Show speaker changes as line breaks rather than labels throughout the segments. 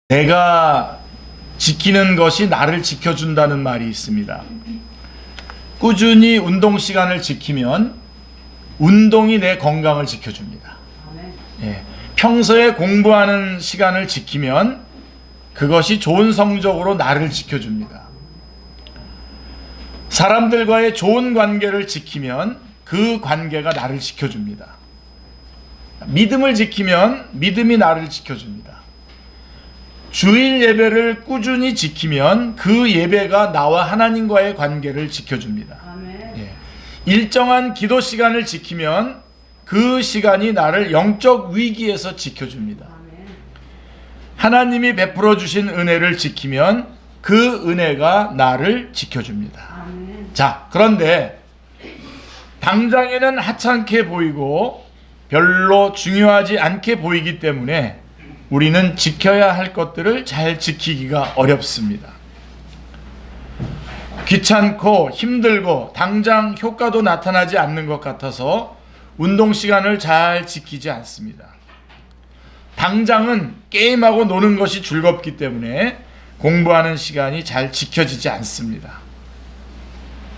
내가 지키는 것이 나를 지켜준다는 말이 있습니다. 꾸준히 운동 시간을 지키면 운동이 내 건강을 지켜줍니다. 예. 평소에 공부하는 시간을 지키면 그것이 좋은 성적으로 나를 지켜줍니다. 사람들과의 좋은 관계를 지키면 그 관계가 나를 지켜줍니다. 믿음을 지키면 믿음이 나를 지켜줍니다. 주일 예배를 꾸준히 지키면 그 예배가 나와 하나님과의 관계를 지켜줍니다. 예. 일정한 기도 시간을 지키면 그 시간이 나를 영적 위기에서 지켜줍니다. 하나님이 베풀어 주신 은혜를 지키면 그 은혜가 나를 지켜줍니다. 자, 그런데 당장에는 하찮게 보이고 별로 중요하지 않게 보이기 때문에 우리는 지켜야 할 것들을 잘 지키기가 어렵습니다. 귀찮고 힘들고 당장 효과도 나타나지 않는 것 같아서 운동 시간을 잘 지키지 않습니다. 당장은 게임하고 노는 것이 즐겁기 때문에 공부하는 시간이 잘 지켜지지 않습니다.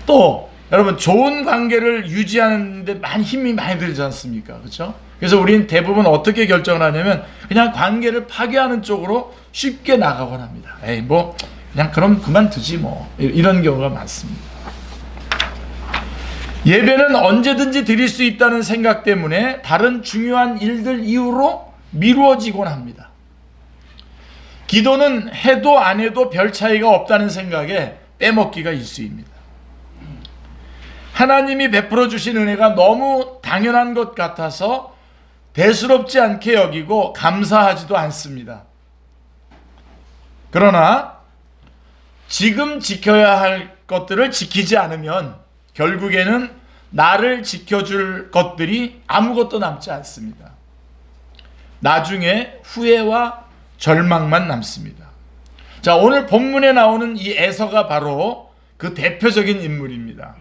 또 여러분, 좋은 관계를 유지하는 데 힘이 많이 들지 않습니까? 그렇죠? 그래서 우리는 대부분 어떻게 결정을 하냐면 그냥 관계를 파괴하는 쪽으로 쉽게 나가곤 합니다. 에이, 뭐 그냥 그럼 그만두지 뭐, 이런 경우가 많습니다. 예배는 언제든지 드릴 수 있다는 생각 때문에 다른 중요한 일들 이후로 미루어지곤 합니다. 기도는 해도 안 해도 별 차이가 없다는 생각에 빼먹기가 일쑤입니다. 하나님이 베풀어 주신 은혜가 너무 당연한 것 같아서 대수롭지 않게 여기고 감사하지도 않습니다. 그러나 지금 지켜야 할 것들을 지키지 않으면 결국에는 나를 지켜줄 것들이 아무것도 남지 않습니다. 나중에 후회와 절망만 남습니다. 자, 오늘 본문에 나오는 이 에서가 바로 그 대표적인 인물입니다.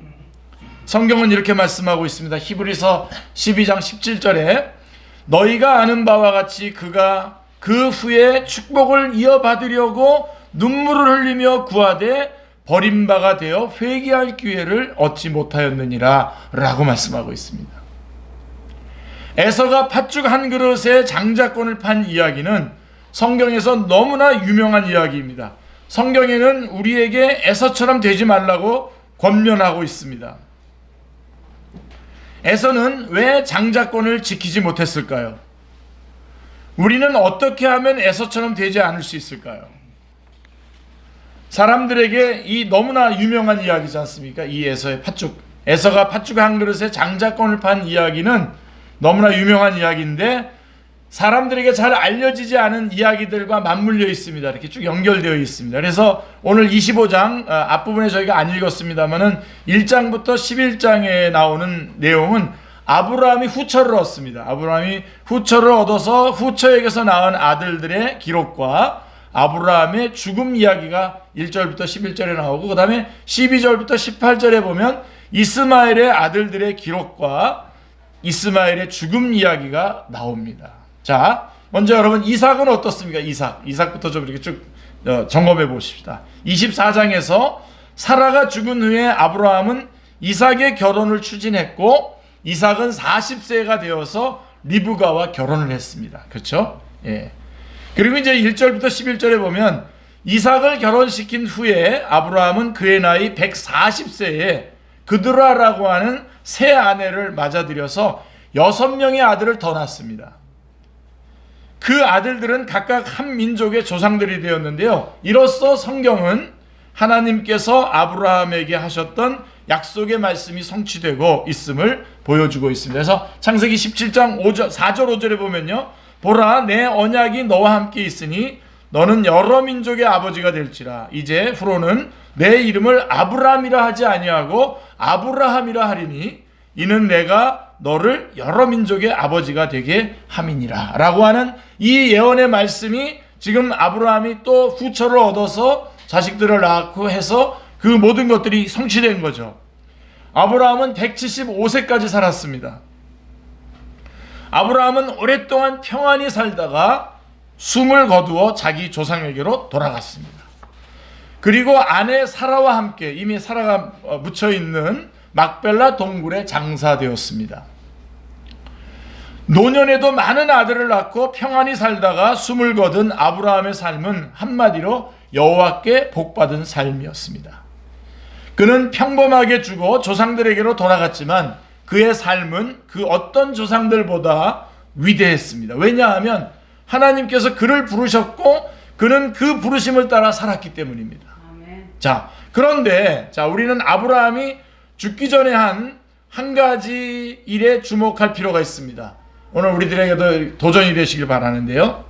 성경은 이렇게 말씀하고 있습니다. 히브리서 12장 17절에 너희가 아는 바와 같이 그가 그 후에 축복을 이어받으려고 눈물을 흘리며 구하되 버림바가 되어 회개할 기회를 얻지 못하였느니라 라고 말씀하고 있습니다. 에서가 팥죽 한 그릇에 장자권을 판 이야기는 성경에서 너무나 유명한 이야기입니다. 성경에는 우리에게 에서처럼 되지 말라고 권면하고 있습니다. 에서는 왜 장자권을 지키지 못했을까요? 우리는 어떻게 하면 에서처럼 되지 않을 수 있을까요? 사람들에게 이 너무나 유명한 이야기지 않습니까? 이 에서의 팥죽. 에서가 팥죽 한 그릇에 장자권을 판 이야기는 너무나 유명한 이야기인데 사람들에게 잘 알려지지 않은 이야기들과 맞물려 있습니다. 이렇게 쭉 연결되어 있습니다. 그래서 오늘 25장 앞부분에 저희가 안 읽었습니다만은 1장부터 11장에 나오는 내용은 아브라함이 후처를 얻습니다. 아브라함이 후처를 얻어서 후처에게서 낳은 아들들의 기록과 아브라함의 죽음 이야기가 1절부터 11절에 나오고 그 다음에 12절부터 18절에 보면 이스마엘의 아들들의 기록과 이스마엘의 죽음 이야기가 나옵니다. 자, 먼저 여러분 이삭은 어떻습니까? 이삭부터 좀 이렇게 쭉 점검해 보십시다. 24장에서 사라가 죽은 후에 아브라함은 이삭의 결혼을 추진했고 이삭은 40세가 되어서 리브가와 결혼을 했습니다. 그렇죠? 예. 그리고 이제 1절부터 11절에 보면 이삭을 결혼시킨 후에 아브라함은 그의 나이 140세에 그드라라고 하는 새 아내를 맞아들여서 6명의 아들을 더 낳습니다. 그 아들들은 각각 한 민족의 조상들이 되었는데요. 이로써 성경은 하나님께서 아브라함에게 하셨던 약속의 말씀이 성취되고 있음을 보여주고 있습니다. 그래서 창세기 17장 4절 5절에 보면요. 보라, 내 언약이 너와 함께 있으니 너는 여러 민족의 아버지가 될지라. 이제 후로는 내 이름을 아브람이라 하지 아니하고 아브라함이라 하리니 이는 내가 너를 여러 민족의 아버지가 되게 함이니라 라고 하는 이 예언의 말씀이 지금 아브라함이 또 후처를 얻어서 자식들을 낳고 해서 그 모든 것들이 성취된 거죠. 아브라함은 175세까지 살았습니다. 아브라함은 오랫동안 평안히 살다가 숨을 거두어 자기 조상에게로 돌아갔습니다. 그리고 아내 사라와 함께 이미 사라가 묻혀있는 막벨라 동굴에 장사되었습니다. 노년에도 많은 아들을 낳고 평안히 살다가 숨을 거둔 아브라함의 삶은 한마디로 여호와께 복받은 삶이었습니다. 그는 평범하게 죽어 조상들에게로 돌아갔지만 그의 삶은 그 어떤 조상들보다 위대했습니다. 왜냐하면 하나님께서 그를 부르셨고 그는 그 부르심을 따라 살았기 때문입니다. 아멘. 자, 그런데 우리는 아브라함이 죽기 전에 한 가지 일에 주목할 필요가 있습니다. 오늘 우리들에게도 도전이 되시길 바라는데요.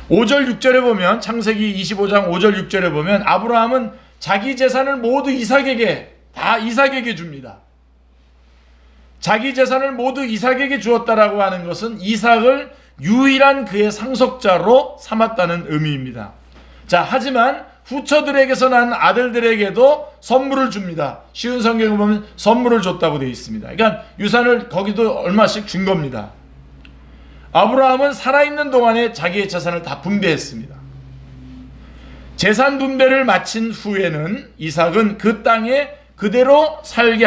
5절 6절에 보면, 창세기 25장 5절 6절에 보면 아브라함은 자기 재산을 모두 이삭에게 줍니다. 자기 재산을 모두 이삭에게 주었다라고 하는 것은 이삭을 유일한 그의 상속자로 삼았다는 의미입니다. 자, 하지만 후처들에게서 난 아들들에게도 선물을 줍니다. 쉬운 성경을 보면 선물을 줬다고 되어 있습니다. 그러니까 유산을 거기도 얼마씩 준 겁니다. 아브라함은 살아있는 동안에 자기의 재산을 다 분배했습니다. 재산 분배를 마친 후에는 이삭은 그 땅에 그대로 살게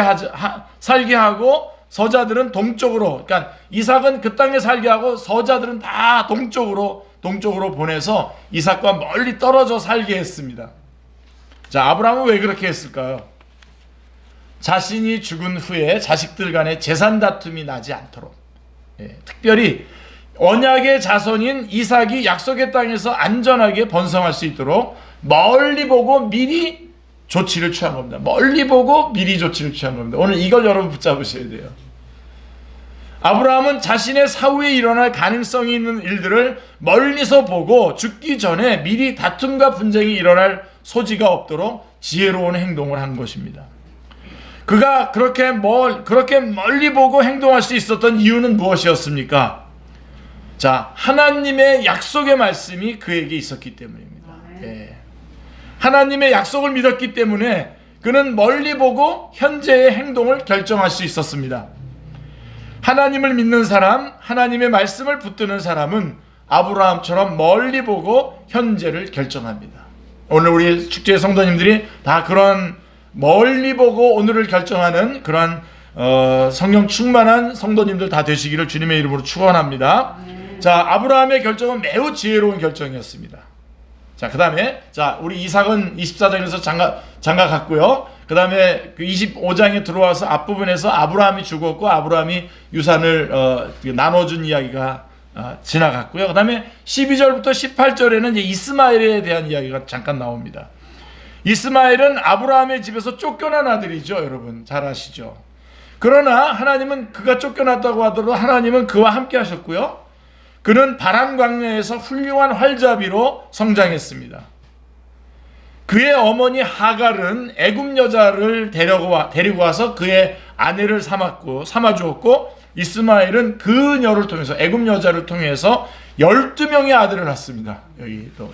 하고 서자들은 동쪽으로, 그러니까 이삭은 그 땅에 살게 하고 서자들은 다 동쪽으로 보내서 이삭과 멀리 떨어져 살게 했습니다. 자, 아브라함은 왜 그렇게 했을까요? 자신이 죽은 후에 자식들 간에 재산 다툼이 나지 않도록, 특별히 언약의 자손인 이삭이 약속의 땅에서 안전하게 번성할 수 있도록 멀리 보고 미리 조치를 취한 겁니다. 멀리 보고 미리 조치를 취한 겁니다. 오늘 이걸 여러분 붙잡으셔야 돼요. 아브라함은 자신의 사후에 일어날 가능성이 있는 일들을 멀리서 보고 죽기 전에 미리 다툼과 분쟁이 일어날 소지가 없도록 지혜로운 행동을 한 것입니다. 그가 그렇게 멀리 보고 행동할 수 있었던 이유는 무엇이었습니까? 자, 하나님의 약속의 말씀이 그에게 있었기 때문입니다. 하나님의 약속을 믿었기 때문에 그는 멀리 보고 현재의 행동을 결정할 수 있었습니다. 하나님을 믿는 사람, 하나님의 말씀을 붙드는 사람은 아브라함처럼 멀리 보고 현재를 결정합니다. 오늘 우리 축제 성도님들이 다 그런 멀리 보고 오늘을 결정하는 그런 성령 충만한 성도님들 다 되시기를 주님의 이름으로 축원합니다. 자, 아브라함의 결정은 매우 지혜로운 결정이었습니다. 자, 그 다음에, 우리 이삭은 24장에서 장가 갔고요. 그 다음에 그 25장에 들어와서 앞부분에서 아브라함이 죽었고, 아브라함이 유산을 나눠준 이야기가 지나갔고요. 그 다음에 12절부터 18절에는 이제 이스마엘에 대한 이야기가 잠깐 나옵니다. 이스마엘은 아브라함의 집에서 쫓겨난 아들이죠. 여러분, 잘 아시죠? 그러나 하나님은 그가 쫓겨났다고 하더라도 하나님은 그와 함께 하셨고요. 그는 바람 광야에서 훌륭한 활자비로 성장했습니다. 그의 어머니 하갈은 애굽 여자를 데리고 와서 그의 아내를 삼아주었고, 이스마엘은 그녀를 통해서 애굽 여자를 통해서 12명의 아들을 낳습니다. 여기 또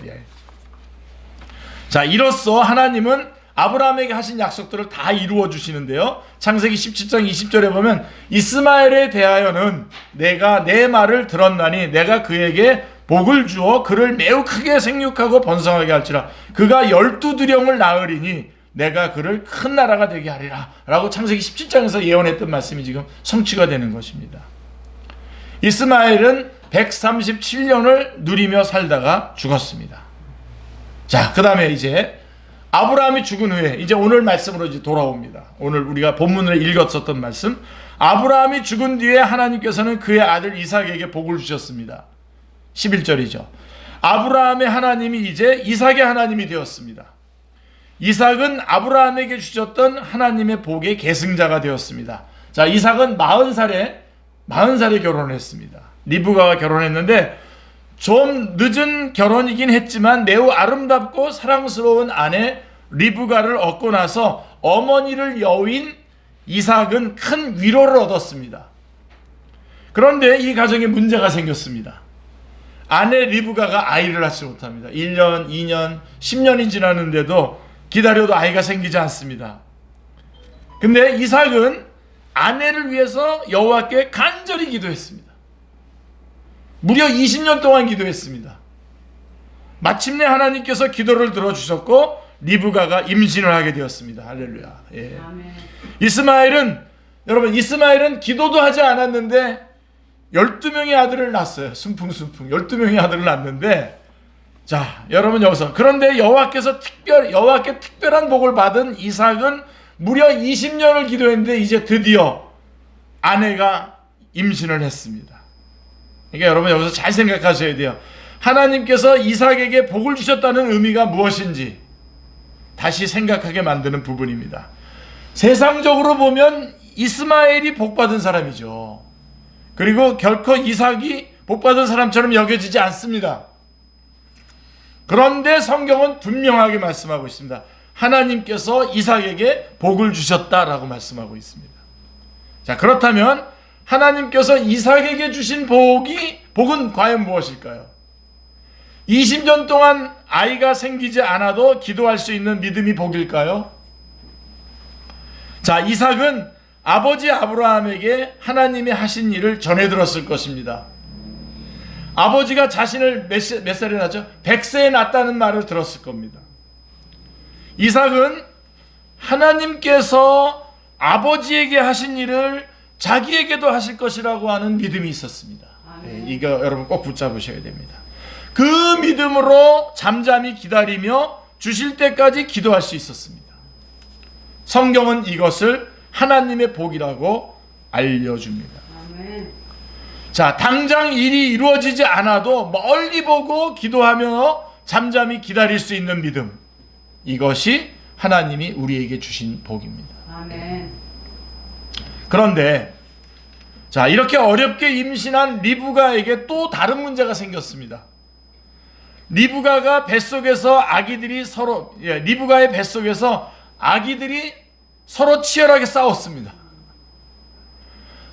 자, 이로써 하나님은 아브라함에게 하신 약속들을 다 이루어 주시는데요. 창세기 17장 20절에 보면 이스마엘에 대하여는 내가 내 말을 들었나니 내가 그에게 복을 주어 그를 매우 크게 생육하고 번성하게 할지라. 그가 12두령을 낳으리니 내가 그를 큰 나라가 되게 하리라 라고 창세기 17장에서 예언했던 말씀이 지금 성취가 되는 것입니다. 이스마엘은 137년을 누리며 살다가 죽었습니다. 자, 그 다음에 이제 아브라함이 죽은 후에 이제 오늘 말씀으로 이제 돌아옵니다. 오늘 우리가 본문을 읽었었던 말씀. 아브라함이 죽은 뒤에 하나님께서는 그의 아들 이삭에게 복을 주셨습니다. 11절이죠. 아브라함의 하나님이 이제 이삭의 하나님이 되었습니다. 이삭은 아브라함에게 주셨던 하나님의 복의 계승자가 되었습니다. 자, 이삭은 40살에 결혼을 했습니다. 리브가와 결혼했는데 좀 늦은 결혼이긴 했지만 매우 아름답고 사랑스러운 아내 리브가를 얻고 나서 어머니를 여윈 이삭은 큰 위로를 얻었습니다. 그런데 이 가정에 문제가 생겼습니다. 아내 리브가가 아이를 낳지 못합니다. 1년, 2년, 10년이 지났는데도 기다려도 아이가 생기지 않습니다. 근데 이삭은 아내를 위해서 여호와께 간절히 기도했습니다. 무려 20년 동안 기도했습니다. 마침내 하나님께서 기도를 들어주셨고 리브가가 임신을 하게 되었습니다. 할렐루야. 예. 이스마엘은 기도도 하지 않았는데 12명의 아들을 낳았어요. 순풍순풍 12명의 아들을 낳았는데, 자, 여러분 여기서, 그런데 여호와께 특별한 복을 받은 이삭은 무려 20년을 기도했는데 이제 드디어 아내가 임신을 했습니다. 그러니까 여러분 여기서 잘 생각하셔야 돼요. 하나님께서 이삭에게 복을 주셨다는 의미가 무엇인지 다시 생각하게 만드는 부분입니다. 세상적으로 보면 이스마엘이 복받은 사람이죠. 그리고 결코 이삭이 복받은 사람처럼 여겨지지 않습니다. 그런데 성경은 분명하게 말씀하고 있습니다. 하나님께서 이삭에게 복을 주셨다라고 말씀하고 있습니다. 자, 그렇다면 하나님께서 이삭에게 주신 복은 과연 무엇일까요? 20년 동안 아이가 생기지 않아도 기도할 수 있는 믿음이 복일까요? 자, 이삭은 아버지 아브라함에게 하나님이 하신 일을 전해 들었을 것입니다. 아버지가 자신을 몇 살에 낳았죠? 100세에 낳았다는 말을 들었을 겁니다. 이삭은 하나님께서 아버지에게 하신 일을 자기에게도 하실 것이라고 하는 믿음이 있었습니다. 네, 이거 여러분 꼭 붙잡으셔야 됩니다. 그 믿음으로 잠잠히 기다리며 주실 때까지 기도할 수 있었습니다. 성경은 이것을 하나님의 복이라고 알려줍니다. 아멘. 자, 당장 일이 이루어지지 않아도 멀리 보고 기도하며 잠잠히 기다릴 수 있는 믿음, 이것이 하나님이 우리에게 주신 복입니다. 아멘. 그런데 자, 이렇게 어렵게 임신한 리브가에게 또 다른 문제가 생겼습니다. 리브가의 뱃속에서 아기들이 서로 치열하게 싸웠습니다.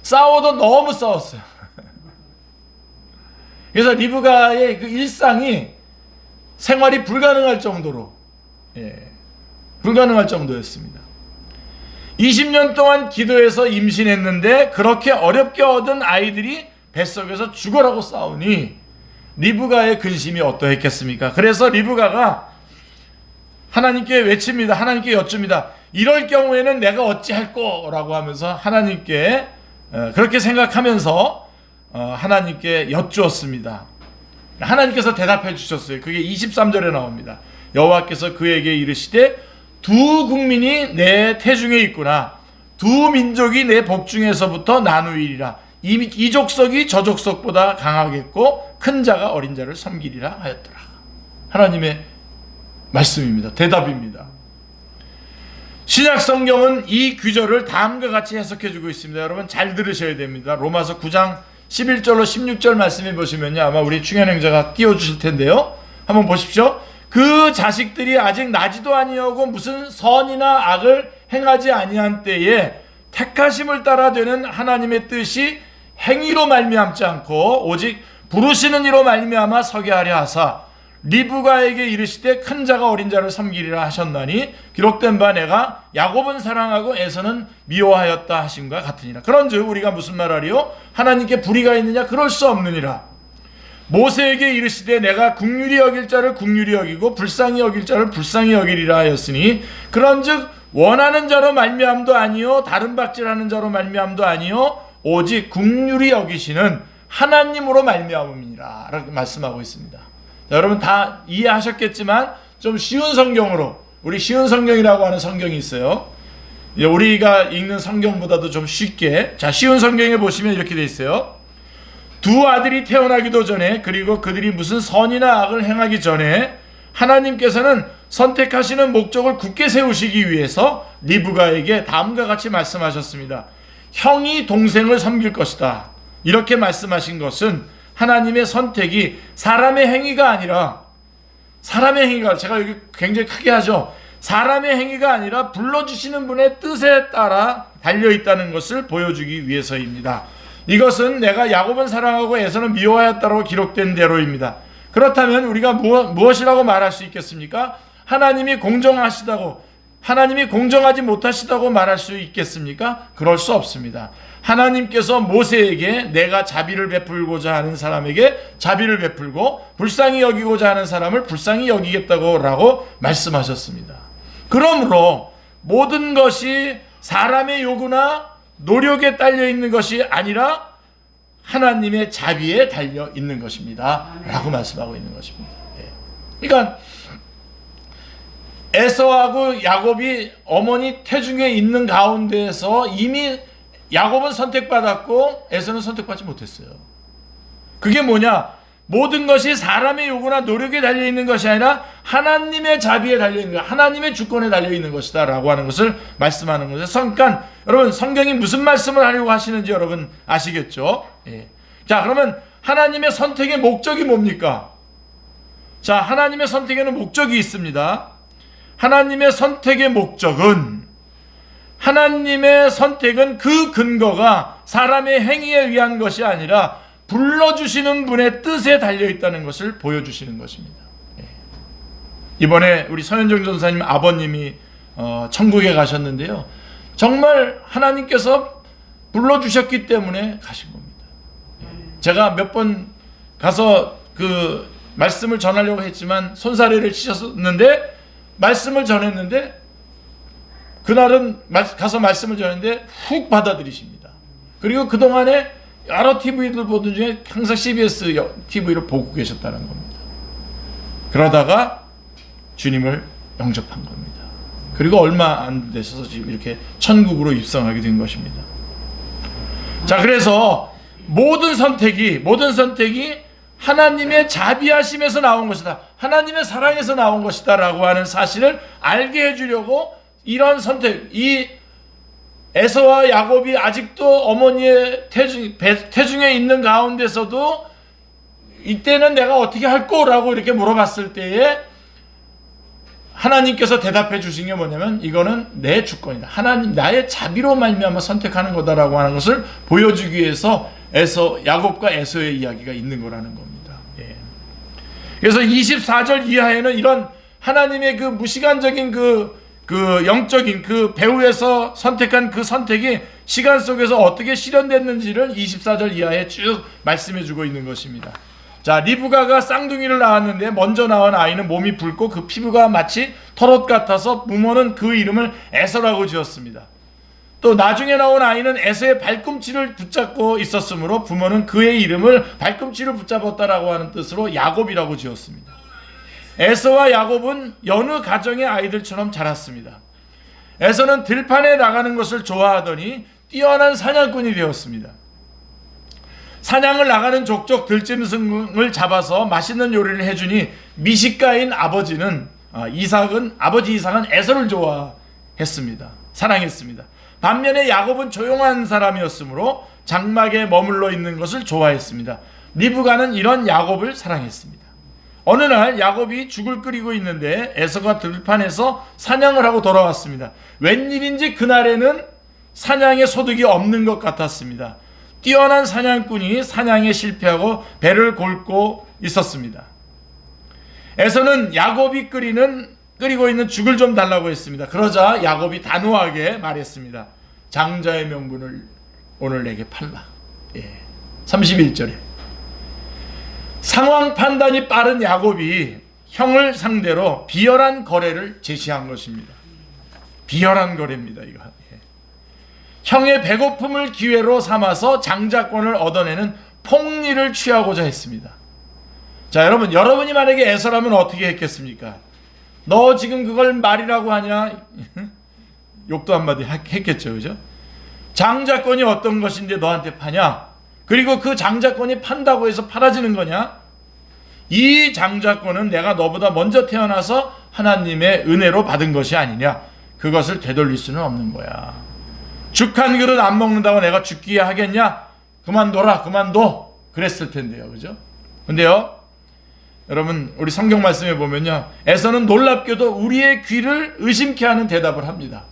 싸워도 너무 싸웠어요. 그래서 리브가의 그 일상이 생활이 불가능할 정도로, 불가능할 정도였습니다. 20년 동안 기도해서 임신했는데 그렇게 어렵게 얻은 아이들이 뱃속에서 죽어라고 싸우니 리브가의 근심이 어떠했겠습니까? 그래서 리브가가 하나님께 외칩니다. 하나님께 여쭙니다. 이럴 경우에는 내가 어찌할 거라고 하면서 하나님께 그렇게 생각하면서 하나님께 여쭈었습니다. 하나님께서 대답해 주셨어요. 그게 23절에 나옵니다. 여호와께서 그에게 이르시되 두 국민이 내 태중에 있구나. 두 민족이 내 복중에서부터 나누이리라. 이 족속이 저 족속보다 강하겠고 큰 자가 어린 자를 섬기리라 하였더라. 하나님의 말씀입니다. 대답입니다. 신약 성경은 이 구절을 다음과 같이 해석해 주고 있습니다. 여러분 잘 들으셔야 됩니다. 로마서 9장 11절로 16절 말씀해 보시면요, 아마 우리 충현행자가 띄워주실 텐데요, 한번 보십시오. 그 자식들이 아직 나지도 아니하고 무슨 선이나 악을 행하지 아니한 때에 택하심을 따라 되는 하나님의 뜻이 행위로 말미암지 않고 오직 부르시는 이로 말미암아 서게 하려 하사 리브가에게 이르시되 큰 자가 어린 자를 섬기리라 하셨나니 기록된 바 내가 야곱은 사랑하고 에서는 미워하였다 하심과 같으니라. 그런즉 우리가 무슨 말하리요? 하나님께 불의가 있느냐? 그럴 수 없느니라. 모세에게 이르시되 내가 긍휼히 여길 자를 긍휼히 여기고 불쌍히 여길 자를 불쌍히 여기리라 하였으니 그런즉 원하는 자로 말미암도 아니요 다른 박질하는 자로 말미암도 아니요 오직 긍휼히 여기시는 하나님으로 말미암음이니라 라고 말씀하고 있습니다. 자, 여러분 다 이해하셨겠지만 좀 쉬운 성경으로, 우리 쉬운 성경이라고 하는 성경이 있어요. 우리가 읽는 성경보다도 좀 쉽게, 자, 쉬운 성경에 보시면 이렇게 돼 있어요. 두 아들이 태어나기도 전에, 그리고 그들이 무슨 선이나 악을 행하기 전에 하나님께서는 선택하시는 목적을 굳게 세우시기 위해서 리브가에게 다음과 같이 말씀하셨습니다. 형이 동생을 섬길 것이다. 이렇게 말씀하신 것은 하나님의 선택이 사람의 행위가 아니라, 사람의 행위가, 제가 여기 굉장히 크게 하죠. 사람의 행위가 아니라 불러주시는 분의 뜻에 따라 달려있다는 것을 보여주기 위해서입니다. 이것은 내가 야곱은 사랑하고 에서는 미워하였다고 기록된 대로입니다. 그렇다면 우리가 무엇이라고 말할 수 있겠습니까? 하나님이 공정하시다고, 하나님이 공정하지 못하시다고 말할 수 있겠습니까? 그럴 수 없습니다. 하나님께서 모세에게 내가 자비를 베풀고자 하는 사람에게 자비를 베풀고 불쌍히 여기고자 하는 사람을 불쌍히 여기겠다고 말씀하셨습니다. 그러므로 모든 것이 사람의 요구나 노력에 딸려 있는 것이 아니라 하나님의 자비에 달려 있는 것입니다 라고 말씀하고 있는 것입니다. 그러니까 에서하고 야곱이 어머니 태중에 있는 가운데에서 이미 야곱은 선택받았고 에서는 선택받지 못했어요. 그게 뭐냐? 모든 것이 사람의 요구나 노력에 달려있는 것이 아니라 하나님의 자비에 달려있는 것, 하나님의 주권에 달려있는 것이다 라고 하는 것을 말씀하는 거죠. 그러니까 여러분 성경이 무슨 말씀을 하려고 하시는지 여러분 아시겠죠? 예. 자, 그러면 하나님의 선택의 목적이 뭡니까? 자, 하나님의 선택에는 목적이 있습니다. 하나님의 선택의 목적은, 하나님의 선택은 그 근거가 사람의 행위에 의한 것이 아니라 불러주시는 분의 뜻에 달려있다는 것을 보여주시는 것입니다. 이번에 우리 서현정 전사님 아버님이 천국에 가셨는데요, 정말 하나님께서 불러주셨기 때문에 가신 겁니다. 제가 몇 번 가서 그 말씀을 전하려고 했지만 손사래를 치셨는데, 말씀을 전했는데 그날은 가서 말씀을 전했는데 훅 받아들이십니다. 그리고 그동안에 여러 TV들 보던 중에 항상 CBS TV를 보고 계셨다는 겁니다. 그러다가 주님을 영접한 겁니다. 그리고 얼마 안 되셔서 지금 이렇게 천국으로 입성하게 된 것입니다. 자, 그래서 모든 선택이 하나님의 자비하심에서 나온 것이다, 하나님의 사랑에서 나온 것이다 라고 하는 사실을 알게 해주려고 이런 선택, 이 에서와 야곱이 아직도 어머니의 태중에 있는 가운데서도 이때는 내가 어떻게 할 거라고 이렇게 물어봤을 때에 하나님께서 대답해 주신 게 뭐냐면, 이거는 내 주권이다, 하나님 나의 자비로 말미암아 선택하는 거다라고 하는 것을 보여주기 위해서 야곱과 에서의 이야기가 있는 거라는 겁니다. 예. 그래서 24절 이하에는 이런 하나님의 그 무시간적인 그 영적인 그 배후에서 선택한 그 선택이 시간 속에서 어떻게 실현됐는지를 24절 이하에 쭉 말씀해 주고 있는 것입니다. 자, 리브가가 쌍둥이를 낳았는데 먼저 낳은 아이는 몸이 붉고 그 피부가 마치 털옷 같아서 부모는 그 이름을 에서라고 지었습니다. 또 나중에 나온 아이는 에서의 발꿈치를 붙잡고 있었으므로 부모는 그의 이름을 발꿈치를 붙잡았다라고 하는 뜻으로 야곱이라고 지었습니다. 에서와 야곱은 여느 가정의 아이들처럼 자랐습니다. 에서는 들판에 나가는 것을 좋아하더니 뛰어난 사냥꾼이 되었습니다. 사냥을 나가는 족족 들짐승을 잡아서 맛있는 요리를 해주니 미식가인 아버지 이삭은 에서를 좋아했습니다. 사랑했습니다. 반면에 야곱은 조용한 사람이었으므로 장막에 머물러 있는 것을 좋아했습니다. 리브가는 이런 야곱을 사랑했습니다. 어느 날 야곱이 죽을 끓이고 있는데 에서가 들판에서 사냥을 하고 돌아왔습니다. 웬일인지 그날에는 사냥의 소득이 없는 것 같았습니다. 뛰어난 사냥꾼이 사냥에 실패하고 배를 골고 있었습니다. 에서는 야곱이 끓이고 있는 죽을 좀 달라고 했습니다. 그러자 야곱이 단호하게 말했습니다. 장자의 명분을 오늘 내게 팔라. 31절에 상황 판단이 빠른 야곱이 형을 상대로 비열한 거래를 제시한 것입니다. 비열한 거래입니다, 이거. 형의 배고픔을 기회로 삼아서 장자권을 얻어내는 폭리를 취하고자 했습니다. 자, 여러분이 만약에 에서라면 어떻게 했겠습니까? 너 지금 그걸 말이라고 하냐? 욕도 한마디 했겠죠, 그죠? 장자권이 어떤 것인데 너한테 파냐? 그리고 그 장자권이 판다고 해서 팔아지는 거냐? 이 장자권은 내가 너보다 먼저 태어나서 하나님의 은혜로 받은 것이 아니냐? 그것을 되돌릴 수는 없는 거야. 죽 한 그릇 안 먹는다고 내가 죽기에 하겠냐? 그만둬. 그랬을 텐데요, 그죠? 근데요, 여러분, 우리 성경 말씀에 보면요, 에서는 놀랍게도 우리의 귀를 의심케 하는 대답을 합니다.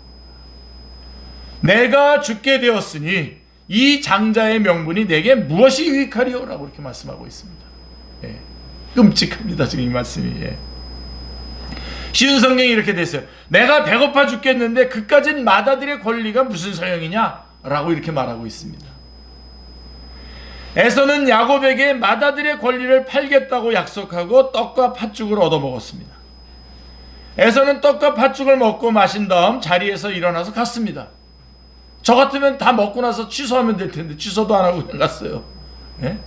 내가 죽게 되었으니 이 장자의 명분이 내게 무엇이 유익하리요? 라고 이렇게 말씀하고 있습니다. 끔찍합니다, 지금 이 말씀이. 쉬운 성경이 이렇게 됐어요. 내가 배고파 죽겠는데 그까진 맏아들의 권리가 무슨 소용이냐? 라고 이렇게 말하고 있습니다. 에서는 야곱에게 맏아들의 권리를 팔겠다고 약속하고 떡과 팥죽을 얻어먹었습니다. 에서는 떡과 팥죽을 먹고 마신 다음 자리에서 일어나서 갔습니다. 저 같으면 다 먹고 나서 취소하면 될 텐데 취소도 안 하고 그냥 갔어요. 예?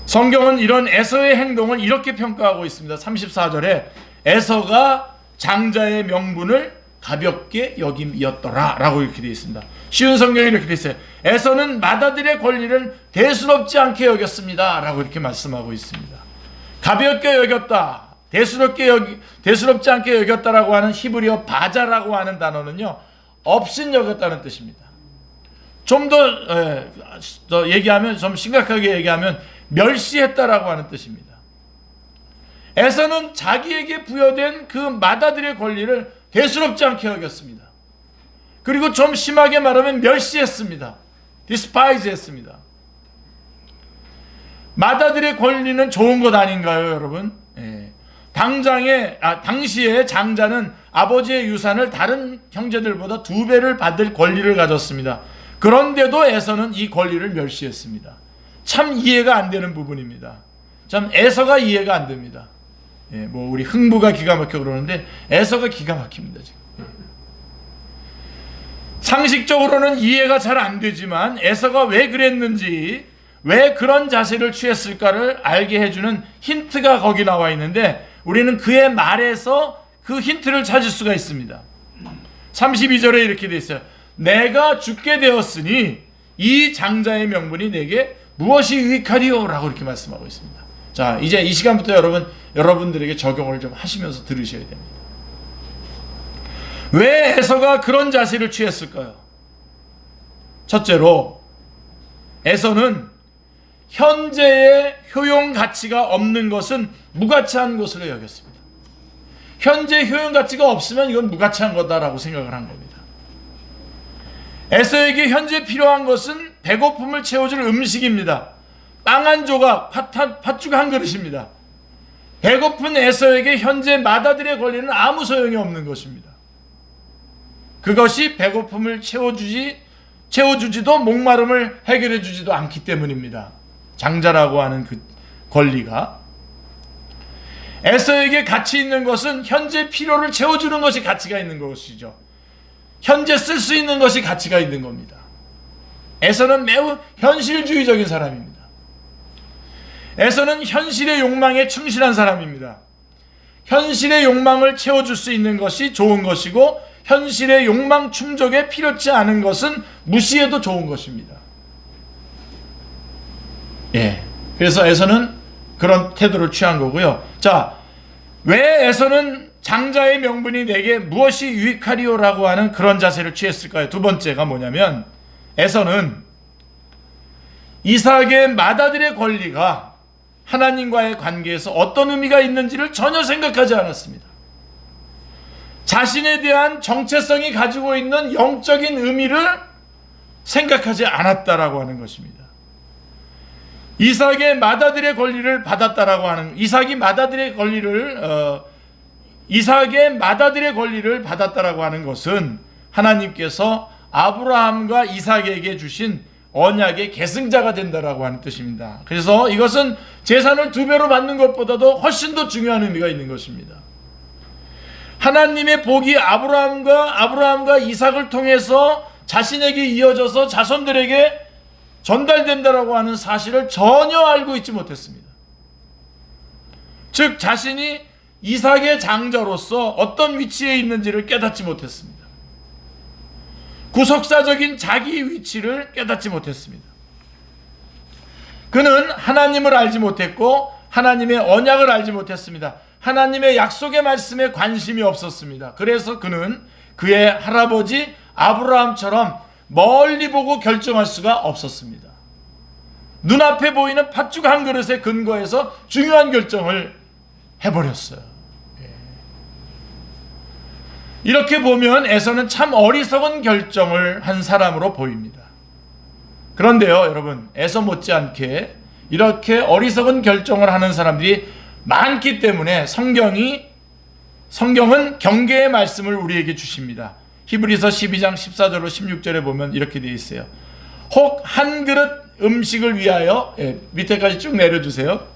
성경은 이런 에서의 행동을 이렇게 평가하고 있습니다. 34절에 에서가 장자의 명분을 가볍게 여김이었더라 라고 이렇게 되어 있습니다. 쉬운 성경에 이렇게 되어 있어요. 에서는 맏아들의 권리를 대수롭지 않게 여겼습니다 라고 이렇게 말씀하고 있습니다. 가볍게 여겼다, 대수롭지 않게 여겼다라고 하는 히브리어 바자라고 하는 단어는요, 없인 여겼다는 뜻입니다. 좀 더 얘기하면, 좀 심각하게 얘기하면 멸시했다라고 하는 뜻입니다. 에서는 자기에게 부여된 그 맏아들의 권리를 대수롭지 않게 여겼습니다. 그리고 좀 심하게 말하면 멸시했습니다. despise 했습니다. 맏아들의 권리는 좋은 것 아닌가요, 여러분? 예. 당시에 장자는 아버지의 유산을 다른 형제들보다 2배를 받을 권리를 가졌습니다. 그런데도 에서는 이 권리를 멸시했습니다. 참 이해가 안 되는 부분입니다. 참 에서가 이해가 안 됩니다. 예, 뭐 우리 흥부가 기가 막혀 그러는데 에서가 기가 막힙니다 지금. 상식적으로는 이해가 잘 안 되지만 에서가 왜 그랬는지, 왜 그런 자세를 취했을까를 알게 해주는 힌트가 거기 나와 있는데 우리는 그의 말에서 그 힌트를 찾을 수가 있습니다. 32절에 이렇게 돼 있어요. 내가 죽게 되었으니 이 장자의 명분이 내게 무엇이 유익하리요? 라고 이렇게 말씀하고 있습니다. 자, 이제 이 시간부터 여러분들에게 적용을 좀 하시면서 들으셔야 됩니다. 왜 에서가 그런 자세를 취했을까요? 첫째로, 에서는 현재의 효용 가치가 없는 것은 무가치한 것으로 여겼습니다. 현재 효용 가치가 없으면 이건 무가치한 거다라고 생각을 한 겁니다. 에서에게 현재 필요한 것은 배고픔을 채워줄 음식입니다. 빵 한 조각, 팥죽 한 그릇입니다. 배고픈 에서에게 현재 맏아들의 권리는 아무 소용이 없는 것입니다. 그것이 배고픔을 채워주지도 목마름을 해결해 주지도 않기 때문입니다. 장자라고 하는 그 권리가. 에서에게 가치 있는 것은 현재 필요를 채워주는 것이 가치가 있는 것이죠. 현재 쓸 수 있는 것이 가치가 있는 겁니다. 에서는 매우 현실주의적인 사람입니다. 에서는 현실의 욕망에 충실한 사람입니다. 현실의 욕망을 채워줄 수 있는 것이 좋은 것이고 현실의 욕망 충족에 필요치 않은 것은 무시해도 좋은 것입니다. 예. 그래서 에서는 그런 태도를 취한 거고요. 자, 왜 에서는 장자의 명분이 내게 무엇이 유익하리요라고 하는 그런 자세를 취했을까요? 두 번째가 뭐냐면 에서는 이삭의 맏아들의 권리가 하나님과의 관계에서 어떤 의미가 있는지를 전혀 생각하지 않았습니다. 자신에 대한 정체성이 가지고 있는 영적인 의미를 생각하지 않았다라고 하는 것입니다. 이삭의 맏아들의 권리를 받았다라고 하는, 이삭의 맏아들의 권리를 받았다라고 하는 것은 하나님께서 아브라함과 이삭에게 주신 언약의 계승자가 된다라고 하는 뜻입니다. 그래서 이것은 재산을 2배로 받는 것보다도 훨씬 더 중요한 의미가 있는 것입니다. 하나님의 복이 아브라함과 이삭을 통해서 자신에게 이어져서 자손들에게 전달된다라고 하는 사실을 전혀 알고 있지 못했습니다. 즉 자신이 이삭의 장자로서 어떤 위치에 있는지를 깨닫지 못했습니다. 구속사적인 자기 위치를 깨닫지 못했습니다. 그는 하나님을 알지 못했고 하나님의 언약을 알지 못했습니다. 하나님의 약속의 말씀에 관심이 없었습니다. 그래서 그는 그의 할아버지 아브라함처럼 멀리 보고 결정할 수가 없었습니다. 눈앞에 보이는 팥죽 한 그릇에 근거해서 중요한 결정을 해버렸어요. 이렇게 보면 에서는 참 어리석은 결정을 한 사람으로 보입니다. 그런데요, 여러분, 에서 못지않게 이렇게 어리석은 결정을 하는 사람들이 많기 때문에 성경이 성경은 경계의 말씀을 우리에게 주십니다. 히브리서 12장 14절로 16절에 보면 이렇게 되어 있어요. 혹 한 그릇 음식을 위하여, 밑에까지 쭉 내려주세요.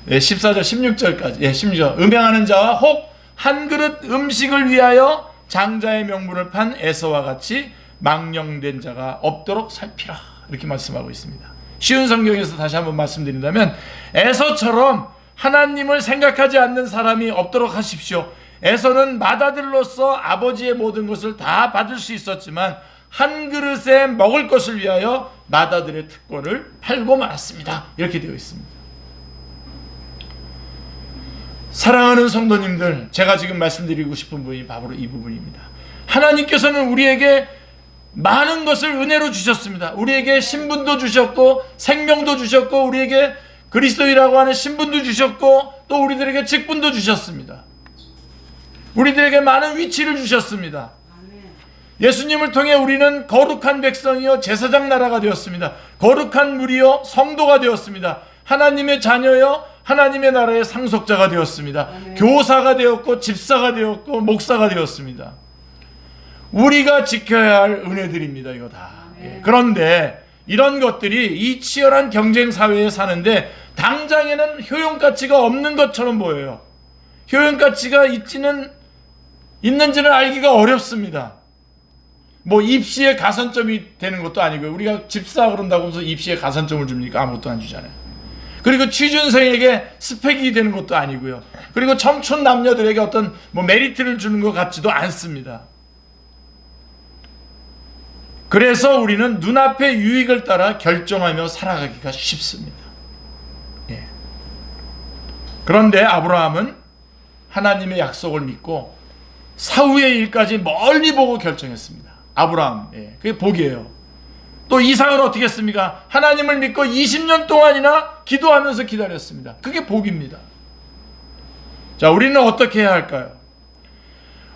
14절 16절까지. 16절. 음행하는 자와 혹 한 그릇 음식을 위하여 장자의 명분을 판 에서와 같이 망령된 자가 없도록 살피라, 이렇게 말씀하고 있습니다. 쉬운 성경에서 다시 한번 말씀드린다면, 에서처럼 하나님을 생각하지 않는 사람이 없도록 하십시오. 에서는 맏아들로서 아버지의 모든 것을 다 받을 수 있었지만 한 그릇에 먹을 것을 위하여 맏아들의 특권을 팔고 말았습니다. 이렇게 되어 있습니다. 사랑하는 성도님들, 제가 지금 말씀드리고 싶은 부분이 바로 이 부분입니다. 하나님께서는 우리에게 많은 것을 은혜로 주셨습니다. 우리에게 신분도 주셨고 생명도 주셨고 우리에게 그리스도인이라고 하는 신분도 주셨고 또 우리들에게 직분도 주셨습니다. 우리들에게 많은 위치를 주셨습니다. 예수님을 통해 우리는 거룩한 백성이요 제사장 나라가 되었습니다. 거룩한 무리요 성도가 되었습니다. 하나님의 자녀요 하나님의 나라의 상속자가 되었습니다. 교사가 되었고 집사가 되었고 목사가 되었습니다. 우리가 지켜야 할 은혜들입니다. 이거 다. 그런데 이런 것들이 이 치열한 경쟁 사회에 사는데 당장에는 효용가치가 없는 것처럼 보여요. 효용가치가 있는지는 알기가 어렵습니다. 뭐 입시에 가산점이 되는 것도 아니고요. 우리가 집사 그런다고 해서 입시에 가산점을 줍니까? 아무것도 안 주잖아요. 그리고 취준생에게 스펙이 되는 것도 아니고요. 그리고 청춘 남녀들에게 어떤 뭐 메리트를 주는 것 같지도 않습니다. 그래서 우리는 눈앞의 유익을 따라 결정하며 살아가기가 쉽습니다. 그런데 아브라함은 하나님의 약속을 믿고 사후의 일까지 멀리 보고 결정했습니다. 아브라함, 그게 복이에요. 또 이삭은 어떻게 했습니까? 하나님을 믿고 20년 동안이나 기도하면서 기다렸습니다. 그게 복입니다. 자, 우리는 어떻게 해야 할까요?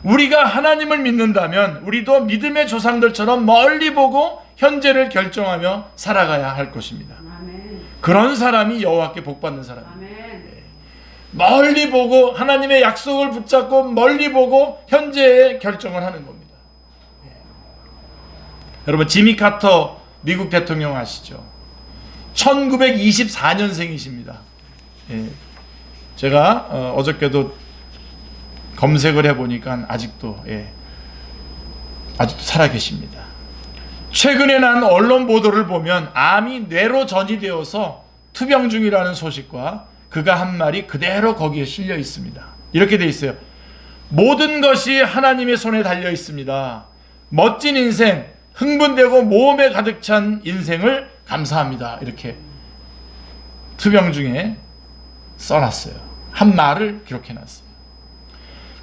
우리가 하나님을 믿는다면 우리도 믿음의 조상들처럼 멀리 보고 현재를 결정하며 살아가야 할 것입니다. 아멘. 그런 사람이 여호와께 복받는 사람입니다. 멀리 보고 하나님의 약속을 붙잡고 멀리 보고 현재의 결정을 하는 겁니다. 여러분, 지미 카터 미국 대통령 아시죠? 1924년생이십니다. 제가 어저께도 검색을 해보니까 아직도 살아계십니다. 최근에 난 언론 보도를 보면 암이 뇌로 전이되어서 투병 중이라는 소식과 그가 한 말이 그대로 거기에 실려 있습니다. 이렇게 돼 있어요. 모든 것이 하나님의 손에 달려 있습니다. 멋진 인생, 흥분되고 모험에 가득 찬 인생을 감사합니다. 이렇게 투병 중에 써놨어요. 한 말을 기록해놨어요.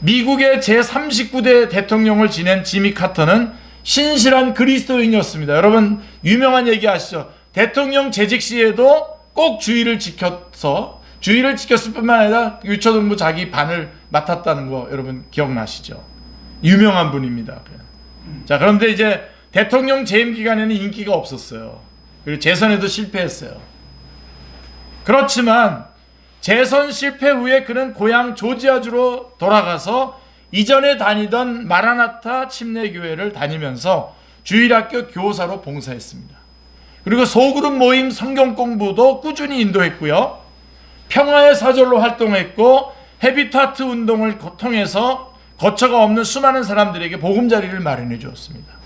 미국의 제39대 대통령을 지낸 지미 카터는 신실한 그리스도인이었습니다. 여러분 유명한 얘기 아시죠? 대통령 재직 시에도 꼭 주의를 지켰을 뿐만 아니라 유초등부 자기 반을 맡았다는 거 여러분 기억나시죠? 유명한 분입니다. 자, 그런데 이제 대통령 재임 기간에는 인기가 없었어요. 그리고 재선에도 실패했어요. 그렇지만 재선 실패 후에 그는 고향 조지아주로 돌아가서 이전에 다니던 마라나타 침례교회를 다니면서 주일학교 교사로 봉사했습니다. 그리고 소그룹 모임 성경 공부도 꾸준히 인도했고요. 평화의 사절로 활동했고 헤비타트 운동을 통해서 거처가 없는 수많은 사람들에게 보금자리를 마련해 주었습니다.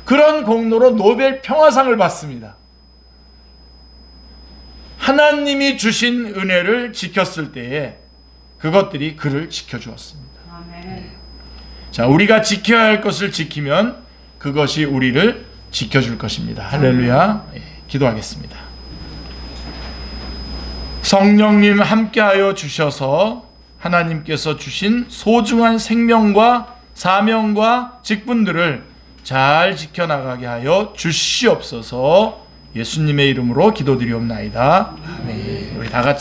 그런 공로로 노벨 평화상을 받습니다. 하나님이 주신 은혜를 지켰을 때에 그것들이 그를 지켜주었습니다. 아멘. 자, 우리가 지켜야 할 것을 지키면 그것이 우리를 지켜줄 것입니다. 할렐루야. 기도하겠습니다. 성령님 함께하여 주셔서 하나님께서 주신 소중한 생명과 사명과 직분들을 잘 지켜나가게 하여 주시옵소서. 예수님의 이름으로 기도드리옵나이다. 아멘. 우리 다 같이